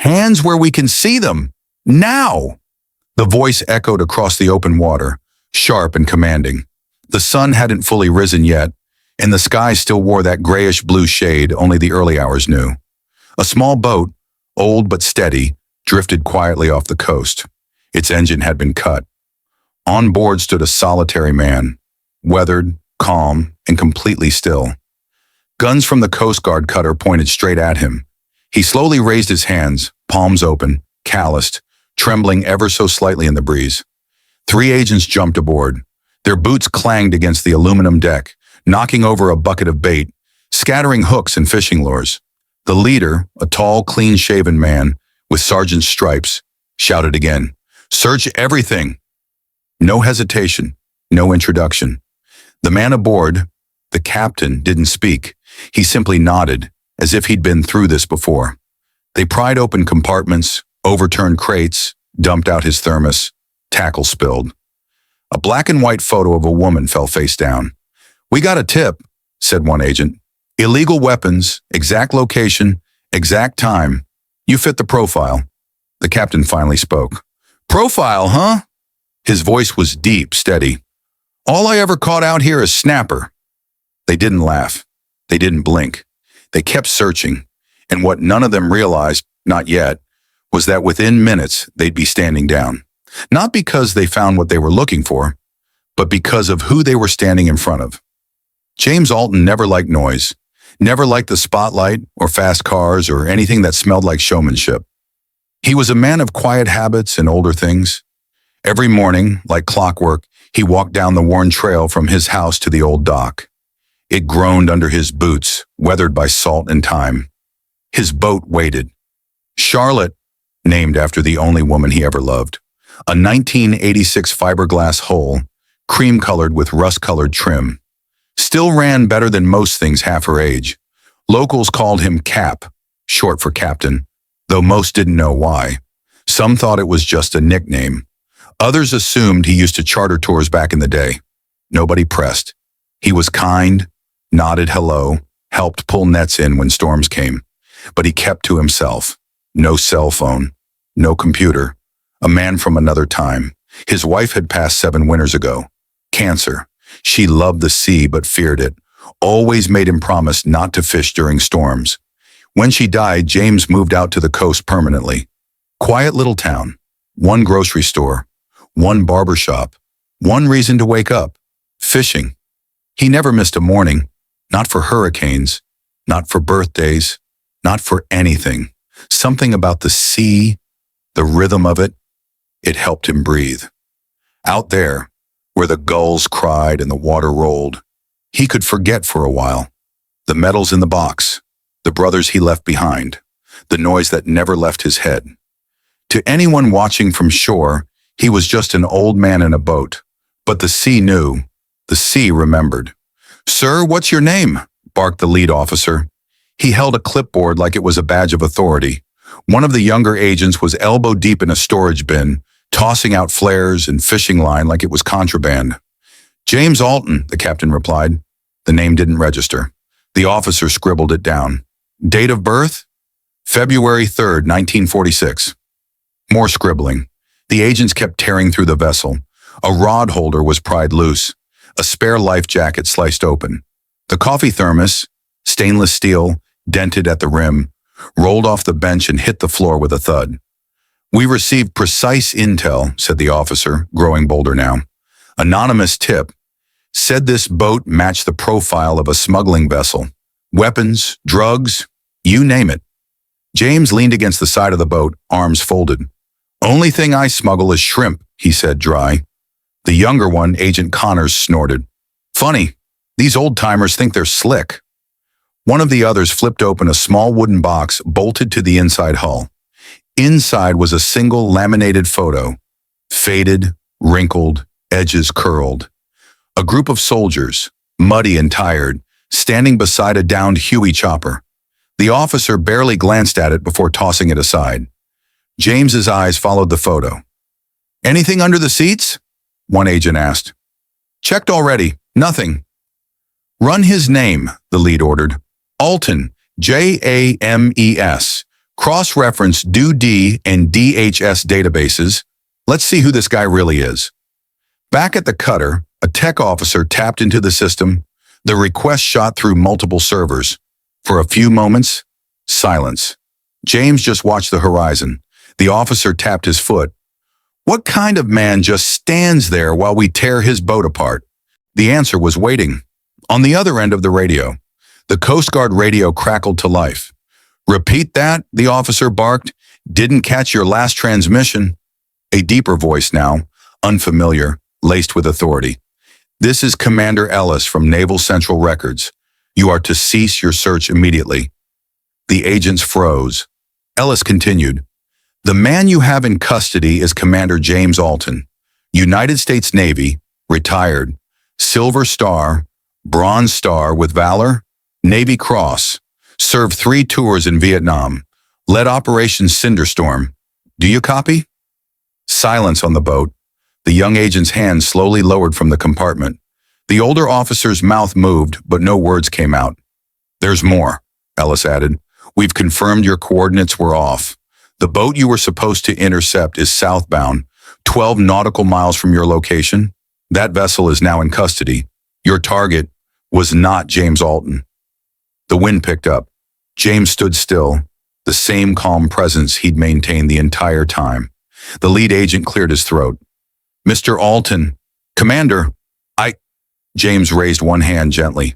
Hands where we can see them. Now! The voice echoed across the open water, sharp and commanding. The sun hadn't fully risen yet, and the sky still wore that grayish-blue shade only the early hours knew. A small boat, old but steady, drifted quietly off the coast. Its engine had been cut. On board stood a solitary man, weathered, calm, and completely still. Guns from the Coast Guard cutter pointed straight at him. He slowly raised his hands, palms open, calloused, trembling ever so slightly in the breeze. 3 agents jumped aboard. Their boots clanged against the aluminum deck, knocking over a bucket of bait, scattering hooks and fishing lures. The leader, a tall, clean-shaven man with sergeant's stripes, shouted again, "Search everything!" No hesitation, no introduction. The man aboard, the captain, didn't speak. He simply nodded, as if he'd been through this before. They pried open compartments, overturned crates, dumped out his thermos, tackle spilled. A black and white photo of a woman fell face down. "We got a tip," said one agent. "Illegal weapons, exact location, exact time. You fit the profile." The captain finally spoke. "Profile, huh?" His voice was deep, steady. "All I ever caught out here is snapper." They didn't laugh. They didn't blink. They kept searching, and what none of them realized, not yet, was that within minutes they'd be standing down. Not because they found what they were looking for, but because of who they were standing in front of. James Alton never liked noise, never liked the spotlight or fast cars or anything that smelled like showmanship. He was a man of quiet habits and older things. Every morning, like clockwork, he walked down the worn trail from his house to the old dock. It groaned under his boots, weathered by salt and time. His boat waited. Charlotte, named after the only woman he ever loved. A 1986 fiberglass hull, cream-colored with rust-colored trim. Still ran better than most things half her age. Locals called him Cap, short for captain, though most didn't know why. Some thought it was just a nickname. Others assumed he used to charter tours back in the day. Nobody pressed. He was kind, nodded hello, helped pull nets in when storms came. But he kept to himself. No cell phone, no computer. A man from another time. His wife had passed 7 winters ago. Cancer. She loved the sea but feared it. Always made him promise not to fish during storms. When she died, James moved out to the coast permanently. Quiet little town. 1 grocery store. 1 barber shop. 1 reason to wake up. Fishing. He never missed a morning. Not for hurricanes. Not for birthdays. Not for anything. Something about the sea, the rhythm of it, it helped him breathe. Out there, where the gulls cried and the water rolled, he could forget for a while. The medals in the box, the brothers he left behind, the noise that never left his head. To anyone watching from shore, he was just an old man in a boat. But the sea knew. The sea remembered. "Sir, what's your name?" barked the lead officer. He held a clipboard like it was a badge of authority. One of the younger agents was elbow deep in a storage bin, tossing out flares and fishing line like it was contraband. "James Alton," the captain replied. The name didn't register. The officer scribbled it down. "Date of birth? February 3rd, 1946. More scribbling. The agents kept tearing through the vessel. A rod holder was pried loose. A spare life jacket sliced open. The coffee thermos, stainless steel, dented at the rim, rolled off the bench and hit the floor with a thud. "We received precise intel," said the officer, growing bolder now. "Anonymous tip. Said this boat matched the profile of a smuggling vessel. Weapons, drugs, you name it." James leaned against the side of the boat, arms folded. "Only thing I smuggle is shrimp," he said dry. The younger one, Agent Connors, snorted. "Funny, these old-timers think they're slick." One of the others flipped open a small wooden box bolted to the inside hull. Inside was a single laminated photo. Faded, wrinkled, edges curled. A group of soldiers, muddy and tired, standing beside a downed Huey chopper. The officer barely glanced at it before tossing it aside. James's eyes followed the photo. "Anything under the seats?" one agent asked. "Checked already. Nothing." "Run his name," the lead ordered. "Alton, James, Cross-reference DoD and DHS databases. Let's see who this guy really is. Back at the cutter, a tech officer tapped into the system. The request shot through multiple servers. For a few moments, silence. James just watched the horizon. The officer tapped his foot. What kind of man just stands there while we tear his boat apart? The answer was waiting. On the other end of the radio, the Coast Guard radio crackled to life. Repeat that, the officer barked. Didn't catch your last transmission. A deeper voice now, unfamiliar, laced with authority. This is Commander Ellis from Naval Central Records. You are to cease your search immediately. The agents froze. Ellis continued. The man you have in custody is Commander James Alton, United States Navy, retired, Silver Star, Bronze Star with Valor, Navy Cross, served 3 tours in Vietnam, led Operation Cinderstorm. Do you copy? Silence on the boat. The young agent's hand slowly lowered from the compartment. The older officer's mouth moved, but no words came out. There's more, Ellis added. We've confirmed your coordinates were off. The boat you were supposed to intercept is southbound, 12 nautical miles from your location. That vessel is now in custody. Your target was not James Alton. The wind picked up. James stood still, the same calm presence he'd maintained the entire time. The lead agent cleared his throat. Mr. Alton, Commander, James raised one hand gently.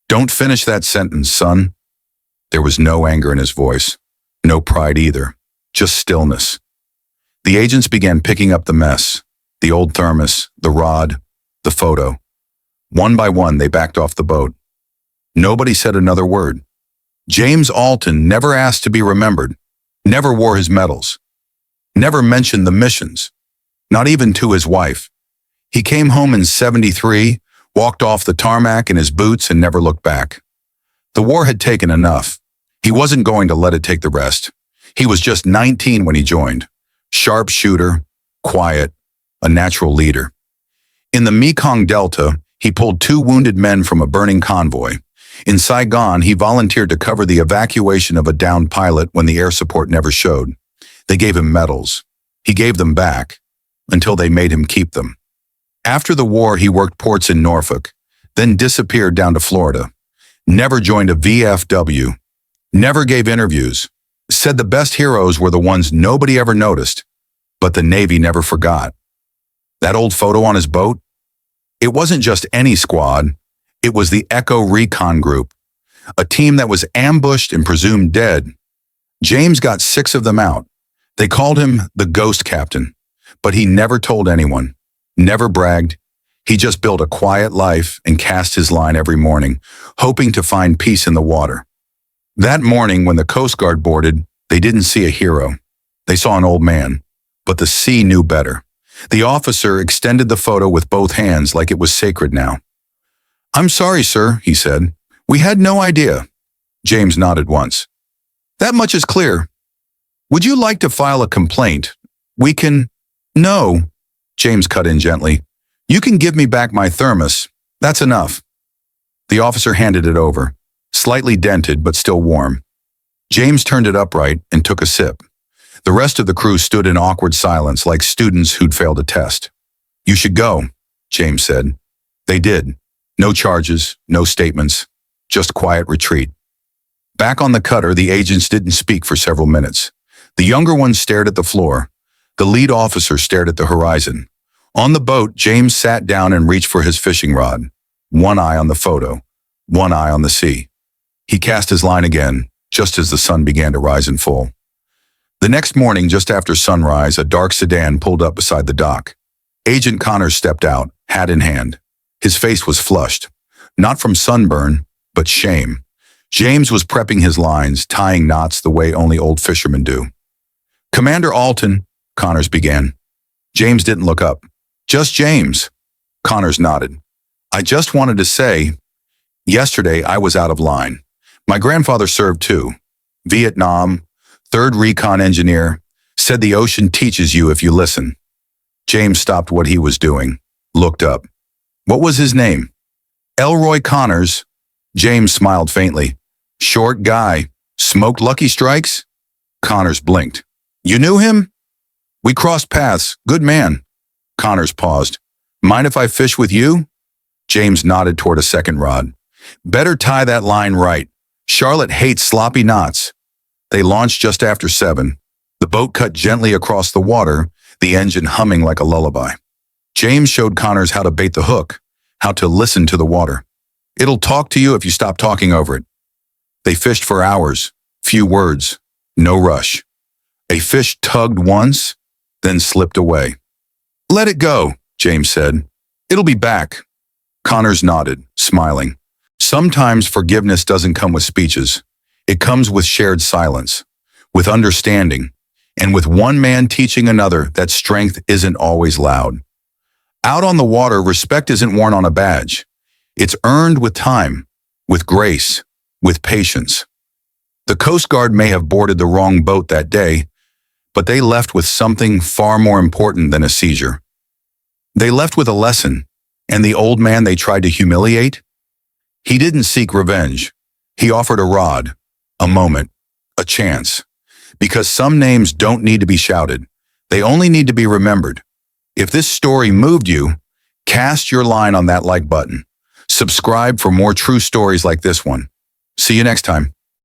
Don't finish that sentence, son. There was no anger in his voice, no pride either, just stillness. The agents began picking up the mess, the old thermos, the rod, the photo. One by one, they backed off the boat. Nobody said another word. James Alton never asked to be remembered, never wore his medals, never mentioned the missions, not even to his wife. He came home in '73, walked off the tarmac in his boots and never looked back. The war had taken enough. He wasn't going to let it take the rest. He was just 19 when he joined. Sharp shooter, quiet, a natural leader. In the Mekong Delta, he pulled 2 wounded men from a burning convoy. In Saigon, he volunteered to cover the evacuation of a downed pilot when the air support never showed. They gave him medals. He gave them back, until they made him keep them. After the war, he worked ports in Norfolk, then disappeared down to Florida. Never joined a VFW. Never gave interviews. Said the best heroes were the ones nobody ever noticed, but the Navy never forgot. That old photo on his boat? It wasn't just any squad. It was the Echo Recon Group, a team that was ambushed and presumed dead. James got 6 of them out. They called him the Ghost Captain, but he never told anyone. Never bragged. He just built a quiet life and cast his line every morning, hoping to find peace in the water. That morning, when the Coast Guard boarded, they didn't see a hero. They saw an old man, but the sea knew better. The officer extended the photo with both hands like it was sacred now. I'm sorry, sir, he said. We had no idea. James nodded once. That much is clear. Would you like to file a complaint? We can... No. James cut in gently. You can give me back my thermos. That's enough. The officer handed it over, slightly dented but still warm. James turned it upright and took a sip. The rest of the crew stood in awkward silence like students who'd failed a test. You should go, James said. They did. No charges, no statements, just quiet retreat. Back on the cutter, the agents didn't speak for several minutes. The younger ones stared at the floor. The lead officer stared at the horizon. On the boat, James sat down and reached for his fishing rod. One eye on the photo, one eye on the sea. He cast his line again, just as the sun began to rise in full. The next morning, just after sunrise, a dark sedan pulled up beside the dock. Agent Connors stepped out, hat in hand. His face was flushed, not from sunburn, but shame. James was prepping his lines, tying knots the way only old fishermen do. Commander Alton, Connors began. James didn't look up. Just James. Connors nodded. I just wanted to say, yesterday I was out of line. My grandfather served too. Vietnam, 3rd Recon engineer, said the ocean teaches you if you listen. James stopped what he was doing, looked up. What was his name? Elroy Connors. James smiled faintly. Short guy. Smoked Lucky Strikes? Connors blinked. You knew him? We crossed paths. Good man. Connors paused. Mind if I fish with you? James nodded toward a second rod. Better tie that line right. Charlotte hates sloppy knots. They launched just after 7. The boat cut gently across the water, the engine humming like a lullaby. James showed Connors how to bait the hook, how to listen to the water. It'll talk to you if you stop talking over it. They fished for hours, few words, no rush. A fish tugged once, then slipped away. Let it go, James said. It'll be back. Connors nodded, smiling. Sometimes forgiveness doesn't come with speeches. It comes with shared silence, with understanding, and with one man teaching another that strength isn't always loud. Out on the water, respect isn't worn on a badge. It's earned with time, with grace, with patience. The Coast Guard may have boarded the wrong boat that day, but they left with something far more important than a seizure. They left with a lesson, and the old man they tried to humiliate? He didn't seek revenge. He offered a rod, a moment, a chance. Because some names don't need to be shouted. They only need to be remembered. If this story moved you, cast your line on that like button. Subscribe for more true stories like this one. See you next time.